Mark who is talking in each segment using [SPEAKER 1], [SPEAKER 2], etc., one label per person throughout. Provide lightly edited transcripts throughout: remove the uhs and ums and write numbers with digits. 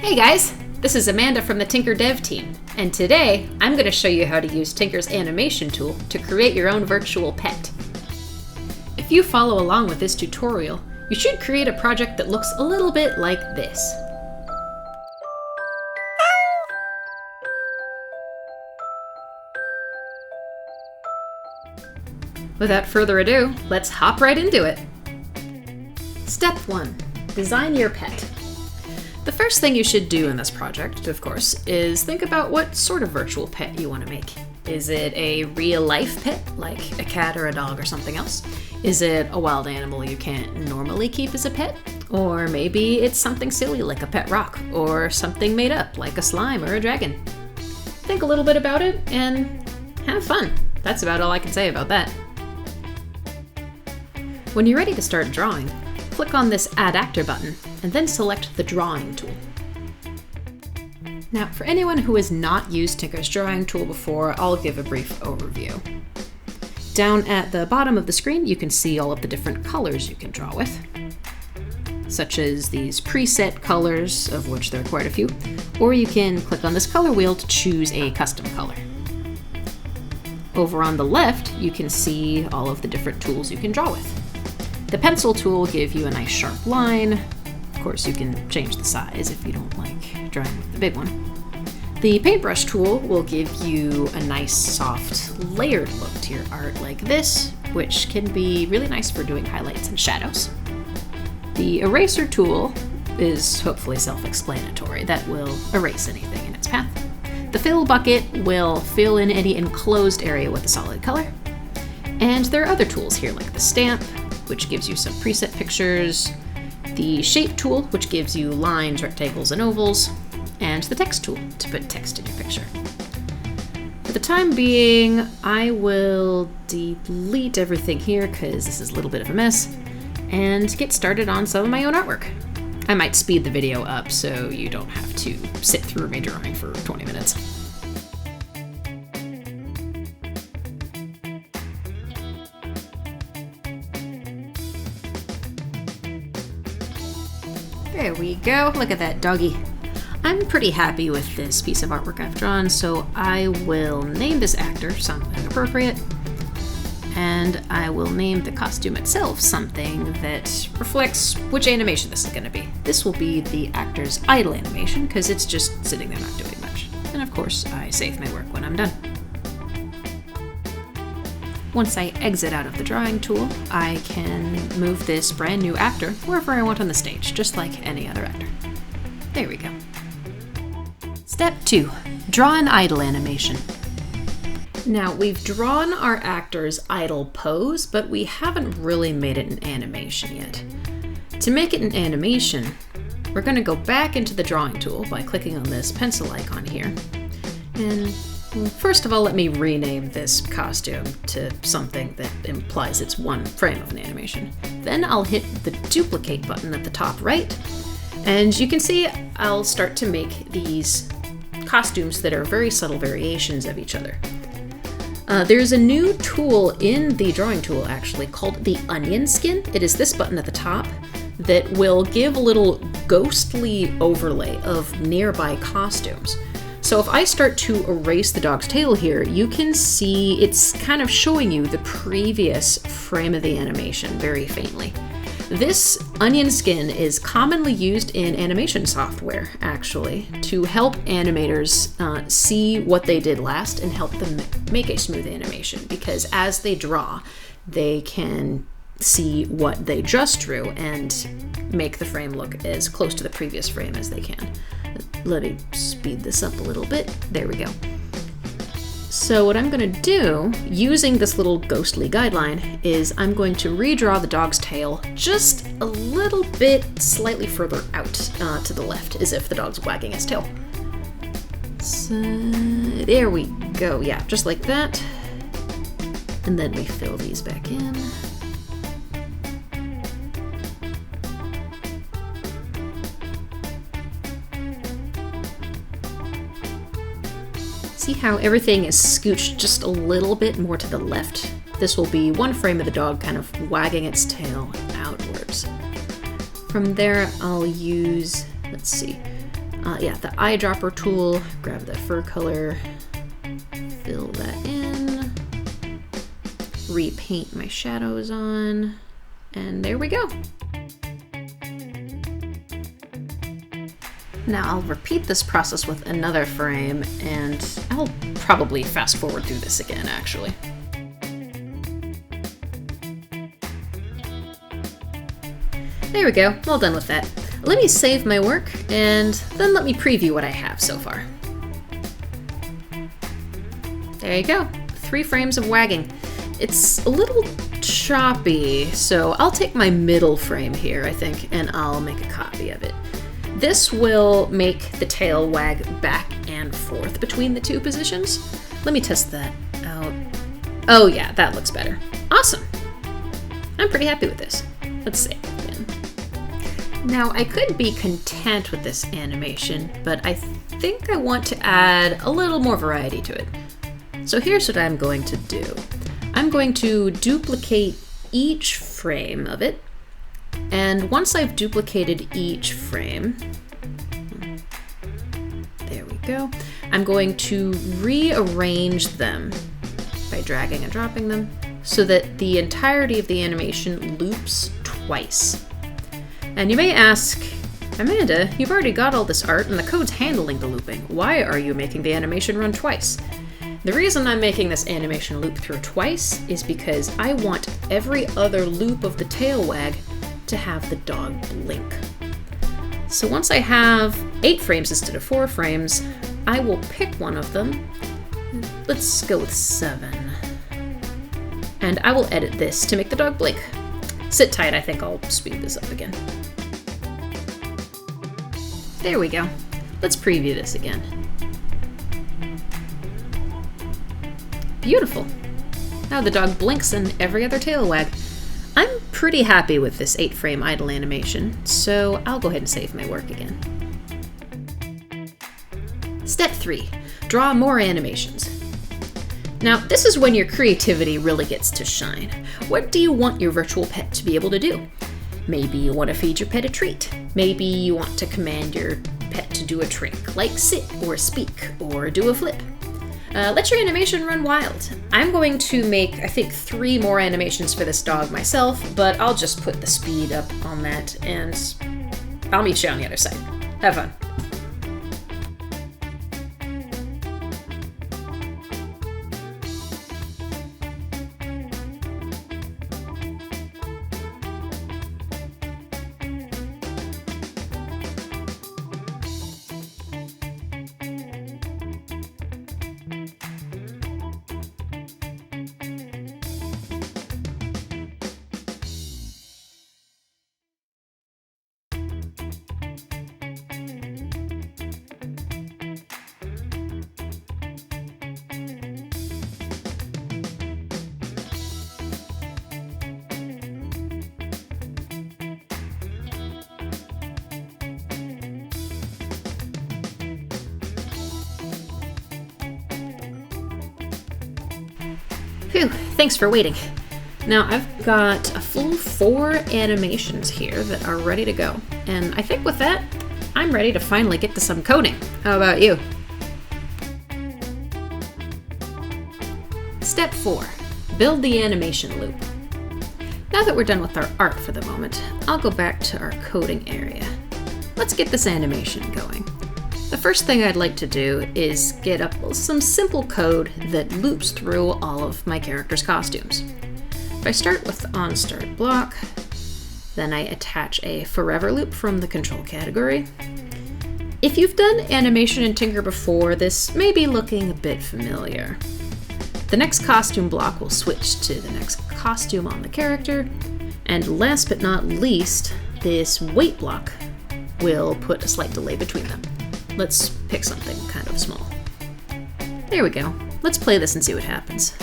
[SPEAKER 1] Hey guys, this is Amanda from the Tynker dev team, and today I'm going to show you how to use Tynker's animation tool to create your own virtual pet. If you follow along with this tutorial, you should create a project that looks a little bit like this. Without further ado, let's hop right into it. Step 1. Design your pet. The first thing you should do in this project, of course, is think about what sort of virtual pet you want to make. Is it a real-life pet, like a cat or a dog or something else? Is it a wild animal you can't normally keep as a pet? Or maybe it's something silly like a pet rock, or something made up like a slime or a dragon. Think a little bit about it and have fun. That's about all I can say about that. When you're ready to start drawing, click on this Add Actor button, and then select the Drawing tool. Now, for anyone who has not used Tynker's Drawing tool before, I'll give a brief overview. Down at the bottom of the screen, you can see all of the different colors you can draw with, such as these preset colors, of which there are quite a few, or you can click on this color wheel to choose a custom color. Over on the left, you can see all of the different tools you can draw with. The pencil tool will give you a nice sharp line. Of course, you can change the size if you don't like drawing with the big one. The paintbrush tool will give you a nice soft layered look to your art like this, which can be really nice for doing highlights and shadows. The eraser tool is hopefully self-explanatory. That will erase anything in its path. The fill bucket will fill in any enclosed area with a solid color. And there are other tools here like the stamp, which gives you some preset pictures, the shape tool, which gives you lines, rectangles, and ovals, and the text tool to put text in your picture. For the time being, I will delete everything here because this is a little bit of a mess, and get started on some of my own artwork. I might speed the video up so you don't have to sit through me drawing for 20 minutes. There we go, look at that doggy. I'm pretty happy with this piece of artwork I've drawn, so I will name this actor something appropriate, and I will name the costume itself something that reflects which animation this is going to be. This will be the actor's idle animation, because it's just sitting there not doing much. And of course, I save my work when I'm done. Once I exit out of the drawing tool, I can move this brand new actor wherever I want on the stage, just like any other actor. There we go. Step 2. Draw an idle animation. Now, we've drawn our actor's idle pose, but we haven't really made it an animation yet. To make it an animation, we're going to go back into the drawing tool by clicking on this pencil icon here, and first of all, let me rename this costume to something that implies it's one frame of an animation. Then I'll hit the duplicate button at the top right, and you can see I'll start to make these costumes that are very subtle variations of each other. There's a new tool in the drawing tool actually called the onion skin. It is this button at the top that will give a little ghostly overlay of nearby costumes. So if I start to erase the dog's tail here, you can see it's kind of showing you the previous frame of the animation very faintly. This onion skin is commonly used in animation software, actually, to help animators see what they did last and help them make a smooth animation, because as they draw, they can see what they just drew and make the frame look as close to the previous frame as they can. Let me speed this up a little bit. There we go. So what I'm going to do, using this little ghostly guideline, is I'm going to redraw the dog's tail just a little bit slightly further out to the left, as if the dog's wagging his tail. So there we go. Yeah, just like that. And then we fill these back in. See how everything is scooched just a little bit more to the left? This will be one frame of the dog kind of wagging its tail outwards. From there, I'll use, let's see, Yeah, the eyedropper tool, grab the fur color, fill that in, repaint my shadows on, and there we go. Now I'll repeat this process with another frame, and I'll probably fast forward through this again, actually. There we go, all done with that. Let me save my work, and then let me preview what I have so far. There you go, 3 frames of wagging. It's a little choppy, so I'll take my middle frame here, I think, and I'll make a copy of it. This will make the tail wag back and forth between the 2 positions. Let me test that out. Oh yeah, that looks better. Awesome. I'm pretty happy with this. Let's save again. Now I could be content with this animation, but I think I want to add a little more variety to it. So here's what I'm going to do. I'm going to duplicate each frame of it. And once I've duplicated each frame, there we go, I'm going to rearrange them by dragging and dropping them so that the entirety of the animation loops twice. And you may ask, Amanda, you've already got all this art and the code's handling the looping. Why are you making the animation run twice? The reason I'm making this animation loop through twice is because I want every other loop of the tail wag to have the dog blink. So once I have 8 frames instead of 4 frames, I will pick one of them. Let's go with 7. And I will edit this to make the dog blink. Sit tight, I think I'll speed this up again. There we go. Let's preview this again. Beautiful. Now the dog blinks in every other tail wag. I'm pretty happy with this 8-frame idle animation, so I'll go ahead and save my work again. Step 3. Draw more animations. Now, this is when your creativity really gets to shine. What do you want your virtual pet to be able to do? Maybe you want to feed your pet a treat. Maybe you want to command your pet to do a trick, like sit or speak or do a flip. Let your animation run wild. I'm going to make, I think, 3 more animations for this dog myself, but I'll just put the speed up on that, and I'll meet you on the other side. Have fun. Phew, thanks for waiting. Now I've got a full 4 animations here that are ready to go. And I think with that, I'm ready to finally get to some coding. How about you? Step 4, build the animation loop. Now that we're done with our art for the moment, I'll go back to our coding area. Let's get this animation going. The first thing I'd like to do is get up some simple code that loops through all of my characters' costumes. If I start with the onStart block, then I attach a forever loop from the control category. If you've done animation in Tynker before, this may be looking a bit familiar. The next costume block will switch to the next costume on the character, and last but not least, this wait block will put a slight delay between them. Let's pick something kind of small. There we go. Let's play this and see what happens.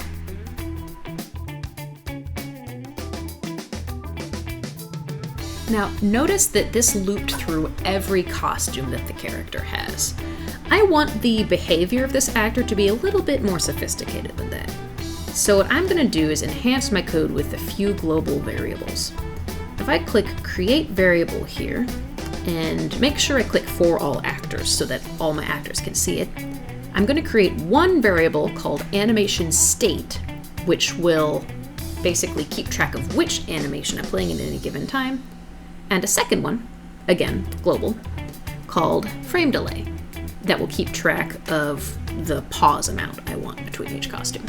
[SPEAKER 1] Now, notice that this looped through every costume that the character has. I want the behavior of this actor to be a little bit more sophisticated than that. So what I'm going to do is enhance my code with a few global variables. If I click Create Variable here, and make sure I click for all actors so that all my actors can see it, I'm going to create one variable called animation state, which will basically keep track of which animation I'm playing at any given time, and a second one, again, global, called frame delay, that will keep track of the pause amount I want between each costume.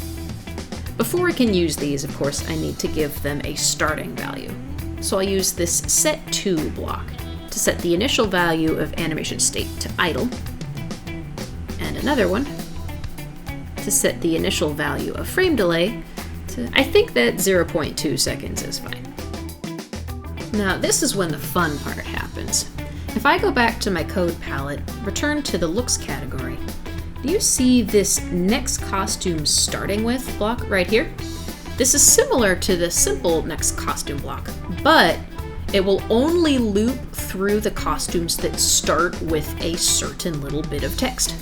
[SPEAKER 1] Before I can use these, of course, I need to give them a starting value. So I'll use this set2 block to set the initial value of animation state to idle, and another one to set the initial value of frame delay to, I think that 0.2 seconds is fine. Now this is when the fun part happens. If I go back to my code palette, return to the looks category, do you see this next costume starting with block right here? This is similar to the simple next costume block, but it will only loop through the costumes that start with a certain little bit of text.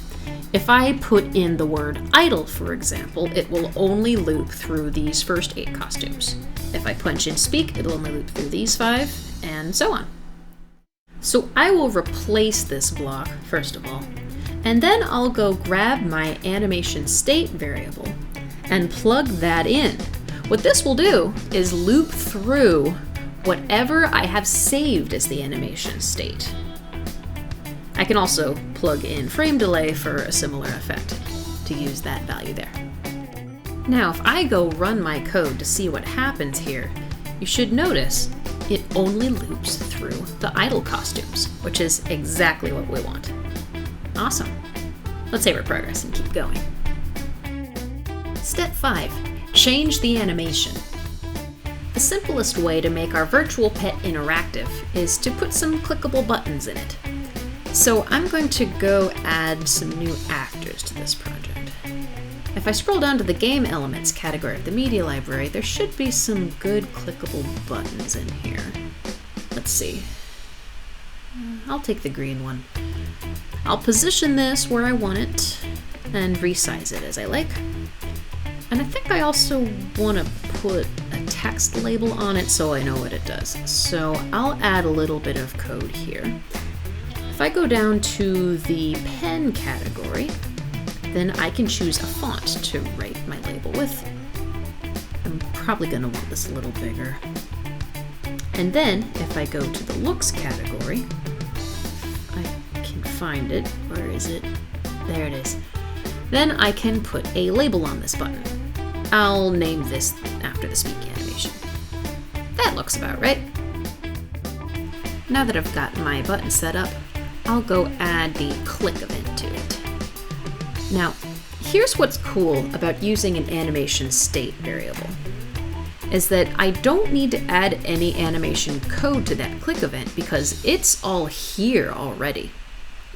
[SPEAKER 1] If I put in the word idle, for example, it will only loop through these first 8 costumes. If I punch in speak, it'll only loop through these 5, and so on. So I will replace this block, first of all, and then I'll go grab my animation state variable and plug that in. What this will do is loop through whatever I have saved as the animation state. I can also plug in frame delay for a similar effect to use that value there. Now, if I go run my code to see what happens here, you should notice it only loops through the idle costumes, which is exactly what we want. Awesome. Let's save our progress and keep going. Step 5. Change the animation. The simplest way to make our virtual pet interactive is to put some clickable buttons in it. So I'm going to go add some new actors to this project. If I scroll down to the game elements category of the media library, there should be some good clickable buttons in here. Let's see. I'll take the green one. I'll position this where I want it and resize it as I like. And I think I also want to put a text label on it so I know what it does. So I'll add a little bit of code here. If I go down to the pen category, then I can choose a font to write my label with. I'm probably going to want this a little bigger. And then if I go to the looks category, I can find it. Where is it? There it is. Then I can put a label on this button. I'll name this after the speak animation. That looks about right. Now that I've got my button set up, I'll go add the click event to it. Now, here's what's cool about using an animation state variable, is that I don't need to add any animation code to that click event because it's all here already.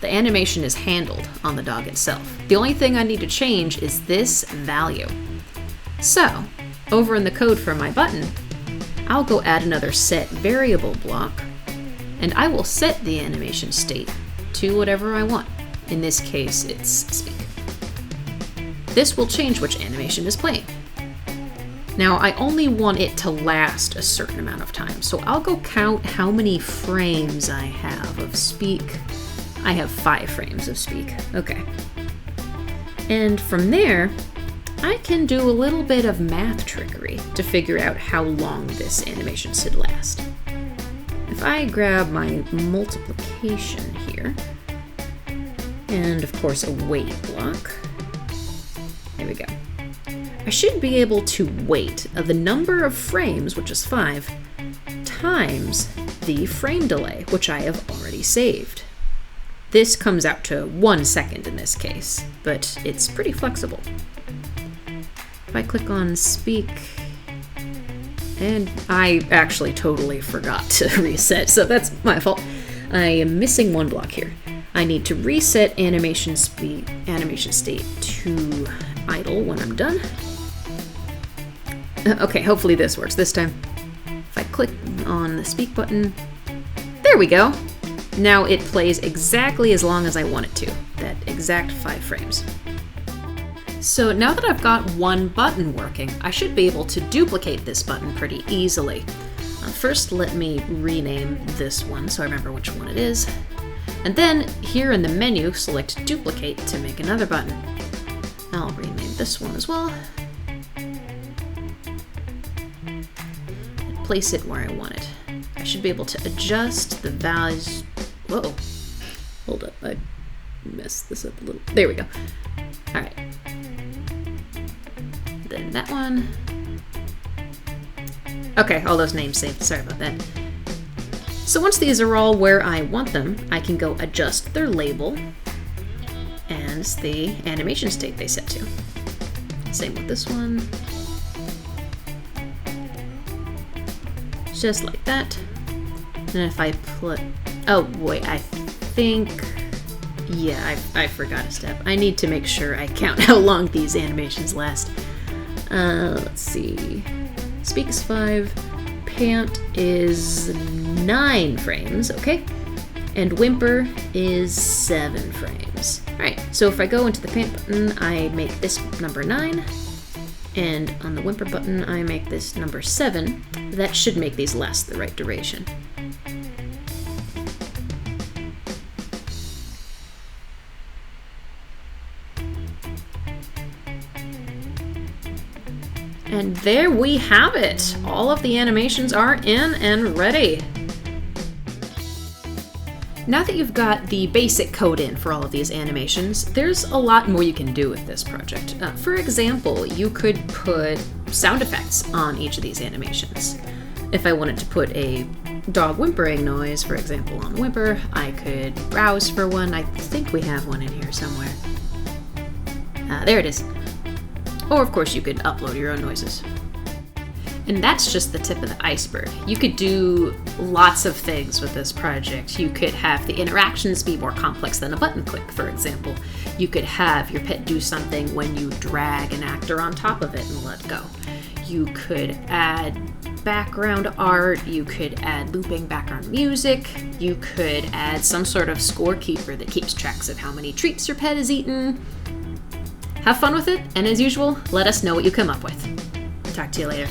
[SPEAKER 1] The animation is handled on the dog itself. The only thing I need to change is this value. So, over in the code for my button, I'll go add another set variable block, and I will set the animation state to whatever I want. In this case, it's speak. This will change which animation is playing. Now, I only want it to last a certain amount of time, so I'll go count how many frames I have of speak. I have 5 frames of speak. Okay. And from there, I can do a little bit of math trickery to figure out how long this animation should last. If I grab my multiplication here, and of course a wait block, there we go. I should be able to wait the number of frames, which is 5, times the frame delay, which I have already saved. This comes out to 1 second in this case, but it's pretty flexible. If I click on speak, and I actually totally forgot to reset, so that's my fault. I am missing one block here. I need to reset animation state to idle when I'm done. Okay, hopefully this works this time. If I click on the speak button, there we go. Now it plays exactly as long as I want it to, that exact 5 frames. So now that I've got one button working, I should be able to duplicate this button pretty easily. First, let me rename this one so I remember which one it is. And then, here in the menu, select Duplicate to make another button. I'll rename this one as well. And place it where I want it. I should be able to adjust the values. Whoa. Hold up, I messed this up a little. There we go. Alright. Then that one. Okay, all those names saved. Sorry about that. So once these are all where I want them, I can go adjust their label and the animation state they set to. Same with this one. Just like that. And if I put... Oh, wait, I think... Yeah, I forgot a step. I need to make sure I count how long these animations last. Let's see. Speak is 5. Pant is 9 frames, okay? And whimper is 7 frames. Alright, so if I go into the pant button, I make this number 9. And on the whimper button, I make this number 7. That should make these last the right duration. And there we have it! All of the animations are in and ready. Now that you've got the basic code in for all of these animations, there's a lot more you can do with this project. For example, you could put sound effects on each of these animations. If I wanted to put a dog whimpering noise, for example, on the whimper, I could browse for one. I think we have one in here somewhere. There it is. Or, of course, you could upload your own noises. And that's just the tip of the iceberg. You could do lots of things with this project. You could have the interactions be more complex than a button click, for example. You could have your pet do something when you drag an actor on top of it and let go. You could add background art. You could add looping background music. You could add some sort of scorekeeper that keeps tracks of how many treats your pet has eaten. Have fun with it, and as usual, let us know what you come up with. Talk to you later.